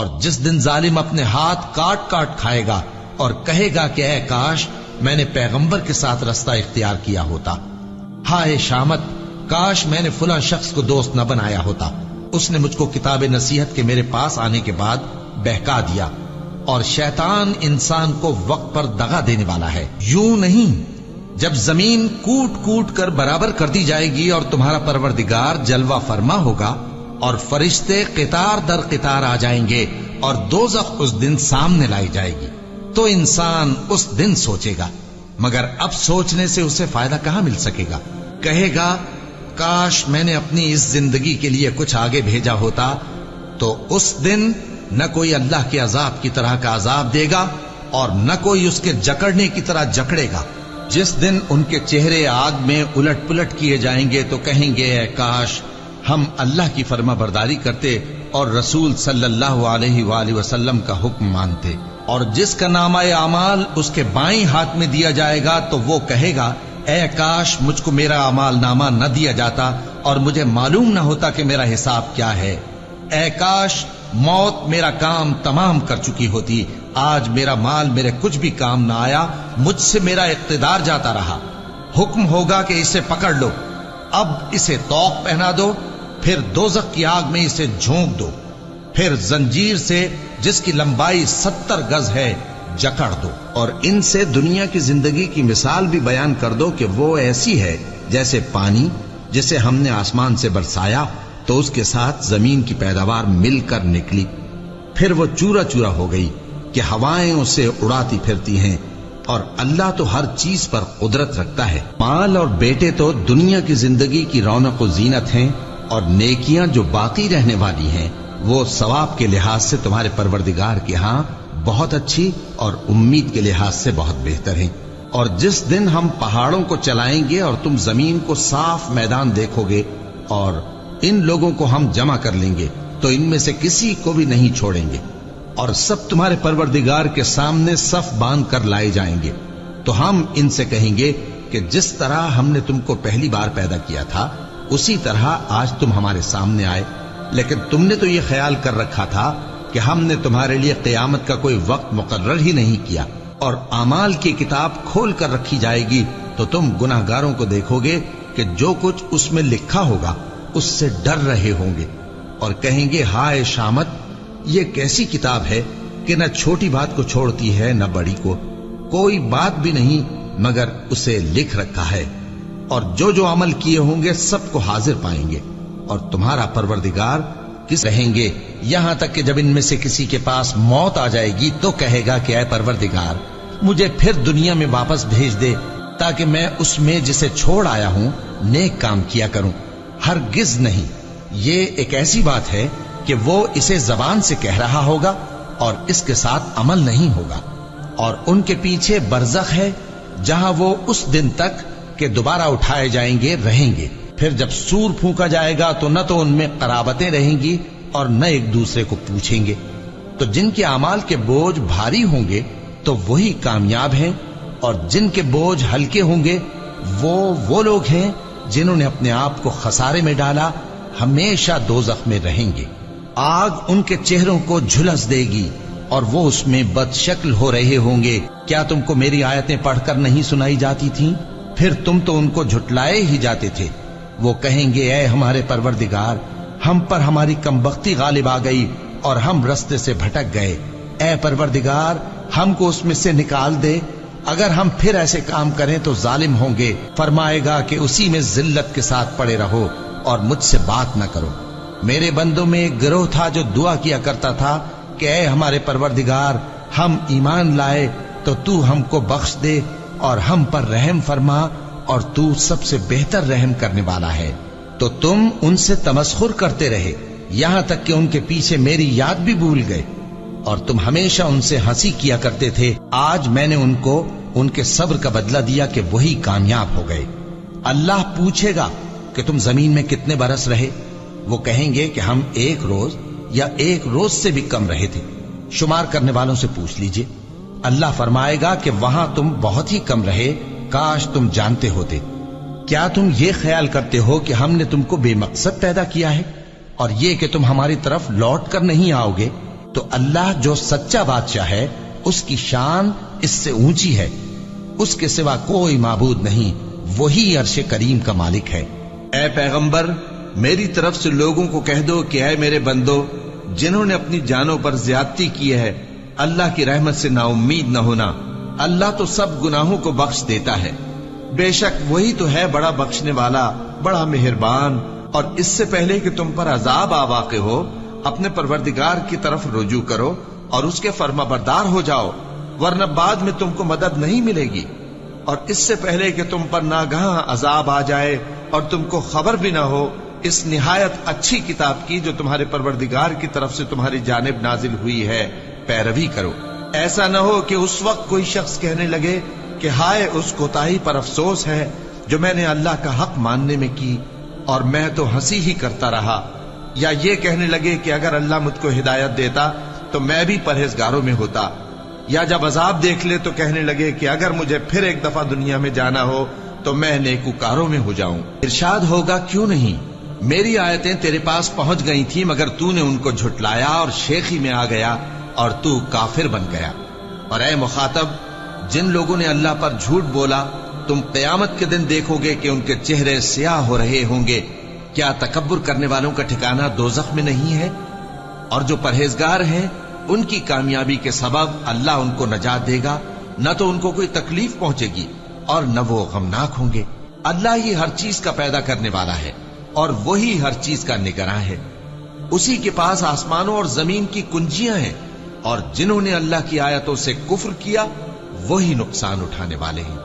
اور جس دن ظالم اپنے ہاتھ کاٹ کاٹ کھائے گا اور کہے گا کہ اے کاش میں نے پیغمبر کے ساتھ رستہ اختیار کیا ہوتا، ہائے شامت کاش میں نے فلاں شخص کو دوست نہ بنایا ہوتا، اس نے مجھ کو کتاب نصیحت کے میرے پاس آنے کے بعد بہکا دیا۔ اور شیطان انسان کو وقت پر دغا دینے والا ہے۔ یوں نہیں، جب زمین کوٹ کوٹ کر برابر کر دی جائے گی اور تمہارا پروردگار جلوہ فرما ہوگا اور فرشتے قطار در قطار آ جائیں گے اور دوزخ اس دن سامنے لائی جائے گی، تو انسان اس دن سوچے گا، مگر اب سوچنے سے اسے فائدہ کہاں مل سکے گا؟ کہے گا کاش میں نے اپنی اس زندگی کے لیے کچھ آگے بھیجا ہوتا، تو اس دن نہ کوئی اللہ کے عذاب کی طرح کا عذاب دے گا اور نہ کوئی اس کے جکڑنے کی طرح جکڑے گا۔ جس دن ان کے چہرے آگ میں الٹ پلٹ کیے جائیں گے تو کہیں گے اے کاش ہم اللہ کی فرما برداری کرتے اور رسول صلی اللہ علیہ وآلہ وسلم کا حکم مانتے۔ اور جس کا نامہ اعمال اس کے بائیں ہاتھ میں دیا جائے گا تو وہ کہے گا اے کاش مجھ کو میرا اعمال نامہ نہ دیا جاتا اور مجھے معلوم نہ ہوتا کہ میرا حساب کیا ہے۔ اے کاش موت میرا کام تمام کر چکی ہوتی، آج میرا مال میرے کچھ بھی کام نہ آیا، مجھ سے میرا اقتدار جاتا رہا۔ حکم ہوگا کہ اسے پکڑ لو، اب اسے طوق پہنا دو، پھر دوزخ کی آگ میں اسے جھونک دو، پھر زنجیر سے جس کی لمبائی 70 گز ہے جکڑ دو، اور ان سے دنیا کی زندگی کی مثال بھی بیان کر دو کہ وہ ایسی ہے جیسے پانی جسے ہم نے آسمان سے برسایا تو اس کے ساتھ زمین کی پیداوار مل کر نکلی، پھر وہ چورا چورا ہو گئی کہ ہوائیں اسے اڑاتی پھرتی ہیں، اور اللہ تو ہر چیز پر قدرت رکھتا ہے۔ مال اور بیٹے تو دنیا کی زندگی کی رونق و زینت ہیں، اور نیکیاں جو باقی رہنے والی ہیں وہ ثواب کے لحاظ سے تمہارے پروردگار کے ہاں بہت اچھی اور امید کے لحاظ سے بہت بہتر ہیں۔ اور جس دن ہم پہاڑوں کو چلائیں گے اور تم زمین کو صاف میدان دیکھو گے اور ان لوگوں کو ہم جمع کر لیں گے تو ان میں سے کسی کو بھی نہیں چھوڑیں گے، اور سب تمہارے پروردگار کے سامنے صف باندھ کر لائے جائیں گے، تو ہم ان سے کہیں گے کہ جس طرح ہم نے تم کو پہلی بار پیدا کیا تھا اسی طرح آج تم ہمارے سامنے آئے، لیکن تم نے تو یہ خیال کر رکھا تھا کہ ہم نے تمہارے لیے قیامت کا کوئی وقت مقرر ہی نہیں کیا، اور اعمال کی کتاب کھول کر رکھی جائے گی تو تم گناہگاروں کو دیکھو گے کہ جو کچھ اس میں لکھا ہوگا اس سے ڈر رہے ہوں گے، اور کہیں گے ہائے شامت یہ کیسی کتاب ہے کہ نہ چھوٹی بات کو چھوڑتی ہے نہ بڑی کو، کوئی بات بھی نہیں مگر اسے لکھ رکھا ہے، اور جو جو عمل کیے ہوں گے سب کو حاضر پائیں گے، اور تمہارا پروردگار کس رہیں گے، یہاں تک کہ جب ان میں سے کسی کے پاس موت آ جائے گی تو کہے گا کہ اے پروردگار مجھے پھر دنیا میں واپس بھیج دے تاکہ میں اس میں جسے چھوڑ آیا ہوں نیک کام کیا کروں۔ ہرگز نہیں، یہ ایک ایسی بات ہے کہ وہ اسے زبان سے کہہ رہا ہوگا اور اس کے ساتھ عمل نہیں ہوگا، اور ان کے پیچھے برزخ ہے جہاں وہ اس دن تک کہ دوبارہ اٹھائے جائیں گے رہیں گے، پھر جب سور پھونکا جائے گا تو نہ تو ان میں قرابتیں رہیں گی اور نہ ایک دوسرے کو پوچھیں گے، تو جن کے اعمال کے بوجھ بھاری ہوں گے تو وہی کامیاب ہیں، اور جن کے بوجھ ہلکے ہوں گے وہ لوگ ہیں جنہوں نے اپنے آپ کو خسارے میں ڈالا، ہمیشہ دوزخ میں رہیں گے۔ آگ ان کے چہروں کو جھلس دے گی اور وہ اس میں بد شکل ہو رہے ہوں گے، کیا تم کو میری آیتیں پڑھ کر نہیں سنائی جاتی تھیں؟ پھر تم تو ان کو جھٹلائے ہی جاتے تھے۔ وہ کہیں گے اے ہمارے پروردگار ہم پر ہماری کمبختی غالب آ گئی اور ہم رستے سے بھٹک گئے، اے پروردگار ہم کو اس میں سے نکال دے، اگر ہم پھر ایسے کام کریں تو ظالم ہوں گے۔ فرمائے گا کہ اسی میں ذلت کے ساتھ پڑے رہو اور مجھ سے بات نہ کرو۔ میرے بندوں میں ایک گروہ تھا جو دعا کیا کرتا تھا کہ اے ہمارے پروردگار ہم ایمان لائے تو تو ہم کو بخش دے اور ہم پر رحم فرما، اور تو سب سے بہتر رحم کرنے والا ہے۔ تو تم ان سے تمسخر کرتے رہے یہاں تک کہ ان کے پیچھے میری یاد بھی بھول گئے، اور تم ہمیشہ ان سے ہنسی کیا کرتے تھے۔ آج میں نے ان کو ان کے صبر کا بدلہ دیا کہ وہی کامیاب ہو گئے۔ اللہ پوچھے گا کہ تم زمین میں کتنے برس رہے؟ وہ کہیں گے کہ ہم 1 روز یا 1 روز سے بھی کم رہے تھے، شمار کرنے والوں سے پوچھ لیجئے۔ اللہ فرمائے گا کہ وہاں تم بہت ہی کم رہے، کاش تم جانتے ہوتے۔ کیا تم یہ خیال کرتے ہو کہ ہم نے تم کو بے مقصد پیدا کیا ہے اور یہ کہ تم ہماری طرف لوٹ کر نہیں آؤ گے؟ تو اللہ جو سچا بادشاہ ہے اس کی شان اس سے اونچی ہے، اس کے سوا کوئی معبود نہیں، وہی عرش کریم کا مالک ہے۔ اے پیغمبر، میری طرف سے لوگوں کو کہہ دو کہ اے میرے بندو، جنہوں نے اپنی جانوں پر زیادتی کی ہے، اللہ کی رحمت سے نا امید نہ ہونا، اللہ تو سب گناہوں کو بخش دیتا ہے، بے شک وہی تو ہے بڑا بخشنے والا، بڑا مہربان۔ اور اس سے پہلے کہ تم پر عذاب آ واقع ہو، اپنے پروردگار کی طرف رجوع کرو اور اس کے فرما بردار ہو جاؤ، ورنہ بعد میں تم کو مدد نہیں ملے گی۔ اور اس سے پہلے کہ تم پر ناگہاں عذاب آ جائے اور تم کو خبر بھی نہ ہو، اس نہایت اچھی کتاب کی جو تمہارے پروردگار کی طرف سے تمہاری جانب نازل ہوئی ہے پیروی کرو۔ ایسا نہ ہو کہ اس وقت کوئی شخص کہنے لگے کہ ہائے اس کوتاہی پر افسوس ہے جو میں نے اللہ کا حق ماننے میں کی، اور میں تو ہنسی ہی کرتا رہا، یا یہ کہنے لگے کہ اگر اللہ مجھ کو ہدایت دیتا تو میں بھی پرہیزگاروں میں ہوتا، یا جب عذاب دیکھ لے تو کہنے لگے کہ اگر مجھے پھر ایک دفعہ دنیا میں جانا ہو تو میں نیکوکاروں میں ہو جاؤں۔ ارشاد ہوگا کیوں نہیں، میری آیتیں تیرے پاس پہنچ گئی تھی مگر تو نے ان کو جھٹلایا اور شیخی میں آ گیا اور تو کافر بن گیا۔ اور اے مخاطب، جن لوگوں نے اللہ پر جھوٹ بولا تم قیامت کے دن دیکھو گے کہ ان کے چہرے سیاہ ہو رہے ہوں گے، کیا تکبر کرنے والوں کا ٹھکانہ دوزخ میں نہیں ہے؟ اور جو پرہیزگار ہیں ان کی کامیابی کے سبب اللہ ان کو نجات دے گا، نہ تو ان کو کوئی تکلیف پہنچے گی اور نہ وہ غمناک ہوں گے۔ اللہ ہی ہر چیز کا پیدا کرنے والا ہے اور وہی ہر چیز کا نگراں ہے، اسی کے پاس آسمانوں اور زمین کی کنجیاں ہیں، اور جنہوں نے اللہ کی آیتوں سے کفر کیا وہی نقصان اٹھانے والے ہیں۔